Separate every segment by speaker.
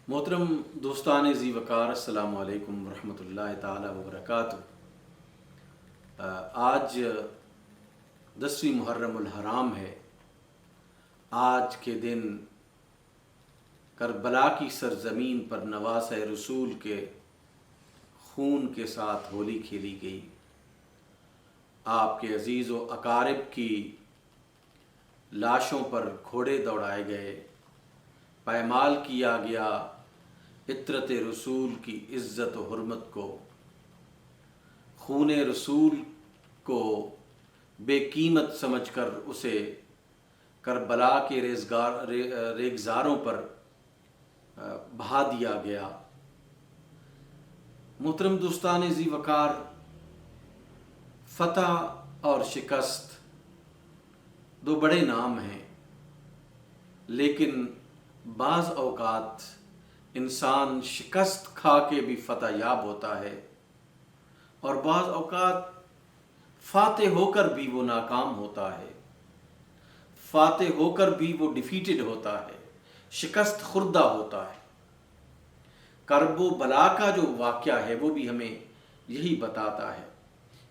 Speaker 1: محترم دوستان ذی وقار، السلام علیکم ورحمۃ اللہ تعالی وبرکاتہ۔ آج 10ویں محرم الحرام ہے۔ آج کے دن کربلا کی سرزمین پر نواسۂ رسول کے خون کے ساتھ ہولی کھیلی گئی۔ آپ کے عزیز و اقارب کی لاشوں پر گھوڑے دوڑائے گئے، پائمال کیا گیا عطرت رسول کی عزت و حرمت کو، خون رسول کو بے قیمت سمجھ کر اسے کربلا کے ریگزاروں پر بہا دیا گیا۔ محترم دوستان ذی وقار، فتح اور شکست دو بڑے نام ہیں، لیکن بعض اوقات انسان شکست کھا کے بھی فتح یاب ہوتا ہے، اور بعض اوقات فاتح ہو کر بھی وہ ناکام ہوتا ہے، فاتح ہو کر بھی وہ ڈیفیٹڈ ہوتا ہے، شکست خوردہ ہوتا ہے۔ کرب و بلا کا جو واقعہ ہے وہ بھی ہمیں یہی بتاتا ہے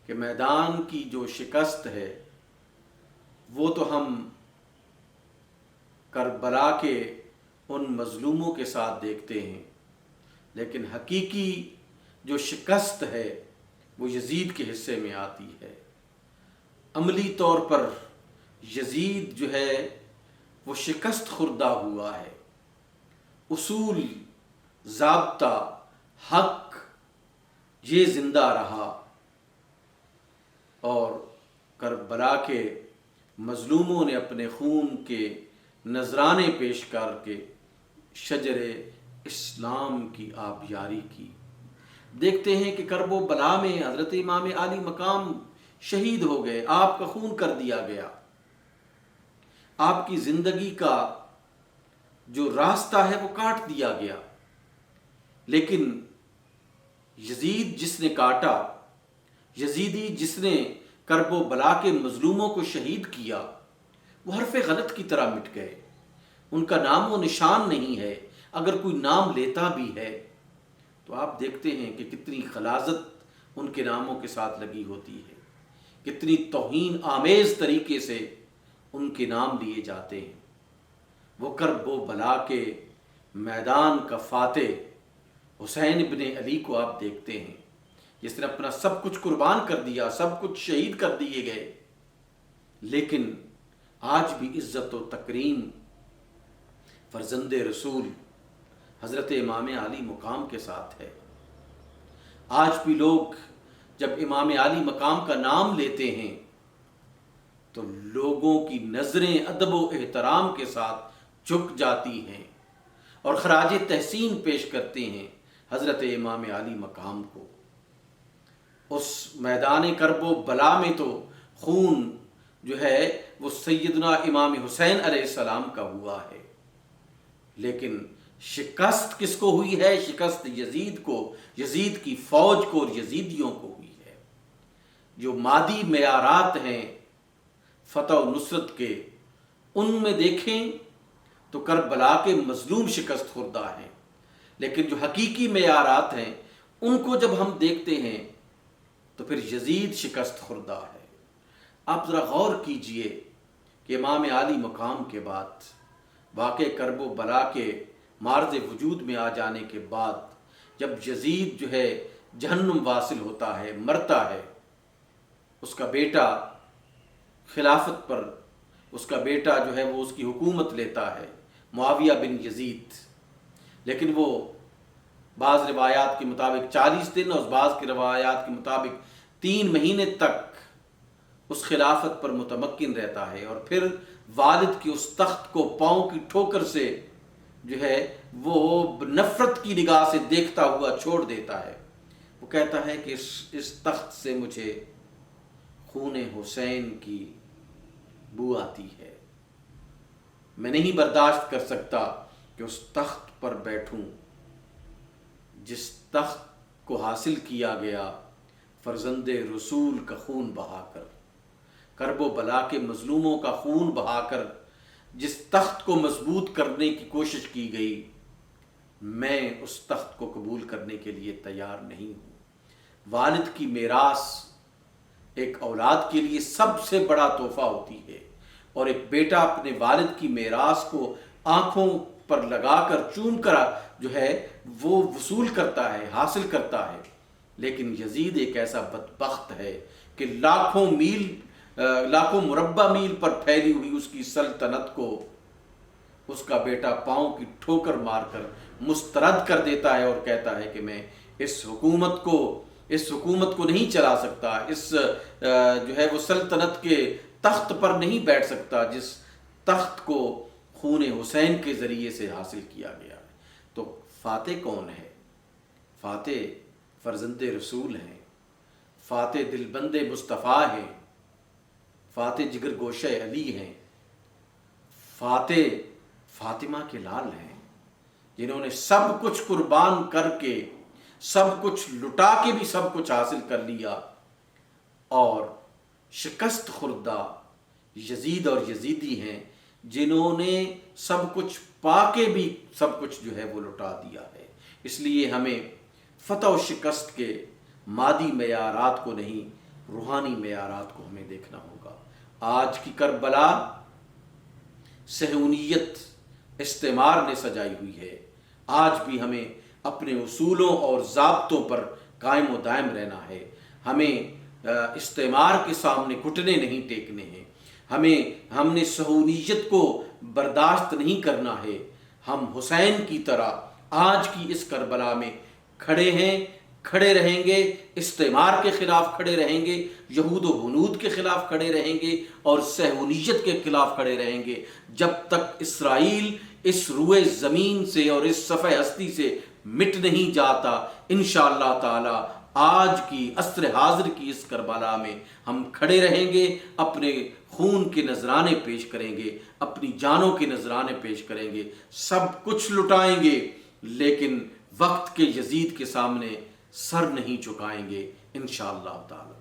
Speaker 1: کہ میدان کی جو شکست ہے وہ تو ہم کربلا کے ان مظلوموں کے ساتھ دیکھتے ہیں، لیکن حقیقی جو شکست ہے وہ یزید کے حصے میں آتی ہے۔ عملی طور پر یزید جو ہے وہ شکست خوردہ ہوا ہے۔ اصول، ضابطہ، حق یہ زندہ رہا، اور کربلا کے مظلوموں نے اپنے خون کے نذرانے پیش کر کے شجر اسلام کی آبیاری کی۔ دیکھتے ہیں کہ کرب و بلا میں حضرت امام عالی مقام شہید ہو گئے، آپ کا خون کر دیا گیا، آپ کی زندگی کا جو راستہ ہے وہ کاٹ دیا گیا، لیکن یزید جس نے کاٹا، یزیدی جس نے کرب و بلا کے مظلوموں کو شہید کیا، وہ حرف غلط کی طرح مٹ گئے، ان کا نام و نشان نہیں ہے۔ اگر کوئی نام لیتا بھی ہے تو آپ دیکھتے ہیں کہ کتنی غلاظت ان کے ناموں کے ساتھ لگی ہوتی ہے، کتنی توہین آمیز طریقے سے ان کے نام لیے جاتے ہیں۔ وہ کرب و بلا کے میدان کا فاتح حسین ابن علی کو آپ دیکھتے ہیں، جس نے اپنا سب کچھ قربان کر دیا، سب کچھ شہید کر دیے گئے، لیکن آج بھی عزت و تکریم فرزند رسول حضرت امام علی مقام کے ساتھ ہے۔ آج بھی لوگ جب امام علی مقام کا نام لیتے ہیں تو لوگوں کی نظریں ادب و احترام کے ساتھ جھک جاتی ہیں اور خراج تحسین پیش کرتے ہیں حضرت امام علی مقام کو۔ اس میدان کرب و بلا میں تو خون جو ہے وہ سیدنا امام حسین علیہ السلام کا ہوا ہے، لیکن شکست کس کو ہوئی ہے؟ شکست یزید کو، یزید کی فوج کو اور یزیدیوں کو ہوئی ہے۔ جو مادی معیارات ہیں فتح و نصرت کے، ان میں دیکھیں تو کربلا کے مظلوم شکست خوردہ ہیں، لیکن جو حقیقی معیارات ہیں ان کو جب ہم دیکھتے ہیں تو پھر یزید شکست خوردہ ہے۔ آپ ذرا غور کیجئے کہ امام علی مقام کے بعد واقع کرب و بلا کے معرض وجود میں آ جانے کے بعد جب یزید جو ہے جہنم واصل ہوتا ہے، مرتا ہے، اس کا بیٹا خلافت پر، اس کا بیٹا جو ہے وہ اس کی حکومت لیتا ہے، معاویہ بن یزید، لیکن وہ بعض روایات کے مطابق 40 دن اور بعض کی روایات کے مطابق 3 مہینے تک اس خلافت پر متمکن رہتا ہے، اور پھر والد کی اس تخت کو پاؤں کی ٹھوکر سے جو ہے وہ نفرت کی نگاہ سے دیکھتا ہوا چھوڑ دیتا ہے۔ وہ کہتا ہے کہ اس تخت سے مجھے خون حسین کی بو آتی ہے، میں نہیں برداشت کر سکتا کہ اس تخت پر بیٹھوں جس تخت کو حاصل کیا گیا فرزند رسول کا خون بہا کر، کرب و بلا کے مظلوموں کا خون بہا کر جس تخت کو مضبوط کرنے کی کوشش کی گئی، میں اس تخت کو قبول کرنے کے لیے تیار نہیں ہوں۔ والد کی میراث ایک اولاد کے لیے سب سے بڑا تحفہ ہوتی ہے، اور ایک بیٹا اپنے والد کی میراث کو آنکھوں پر لگا کر چوم کر جو ہے وہ وصول کرتا ہے، حاصل کرتا ہے۔ لیکن یزید ایک ایسا بدبخت ہے کہ لاکھوں مربع میل پر پھیلی ہوئی اس کی سلطنت کو اس کا بیٹا پاؤں کی ٹھوکر مار کر مسترد کر دیتا ہے، اور کہتا ہے کہ میں اس حکومت کو نہیں چلا سکتا، اس جو ہے وہ سلطنت کے تخت پر نہیں بیٹھ سکتا جس تخت کو خون حسین کے ذریعے سے حاصل کیا گیا ہے۔ تو فاتح کون ہے؟ فاتح فرزند رسول ہیں، فاتح دلبند مصطفیٰ ہیں، فاتح جگر گوشہ علی ہیں، فاتح فاطمہ کے لال ہیں، جنہوں نے سب کچھ قربان کر کے، سب کچھ لٹا کے بھی سب کچھ حاصل کر لیا، اور شکست خوردہ یزید اور یزیدی ہیں جنہوں نے سب کچھ پا کے بھی سب کچھ جو ہے وہ لٹا دیا ہے۔ اس لیے ہمیں فتح و شکست کے مادی معیارات کو نہیں، روحانی معیارات کو ہمیں دیکھنا ہوگا۔ آج کی کربلا صہیونیت استعمار نے سجائی ہوئی ہے۔ آج بھی ہمیں اپنے اصولوں اور ضابطوں پر قائم و دائم رہنا ہے۔ ہمیں استعمار کے سامنے گھٹنے نہیں ٹیکنے ہیں، ہم نے صہیونیت کو برداشت نہیں کرنا ہے۔ ہم حسین کی طرح آج کی اس کربلا میں کھڑے ہیں، کھڑے رہیں گے، استعمار کے خلاف کھڑے رہیں گے، یہود و ہنود کے خلاف کھڑے رہیں گے، اور صہیونیت کے خلاف کھڑے رہیں گے، جب تک اسرائیل اس روئے زمین سے اور اس صفحہ ہستی سے مٹ نہیں جاتا۔ انشاءاللہ تعالی آج کی عصر حاضر کی اس کربلا میں ہم کھڑے رہیں گے، اپنے خون کے نذرانے پیش کریں گے، اپنی جانوں کے نذرانے پیش کریں گے، سب کچھ لٹائیں گے، لیکن وقت کے یزید کے سامنے سر نہیں جھکائیں گے انشاءاللہ تعالی۔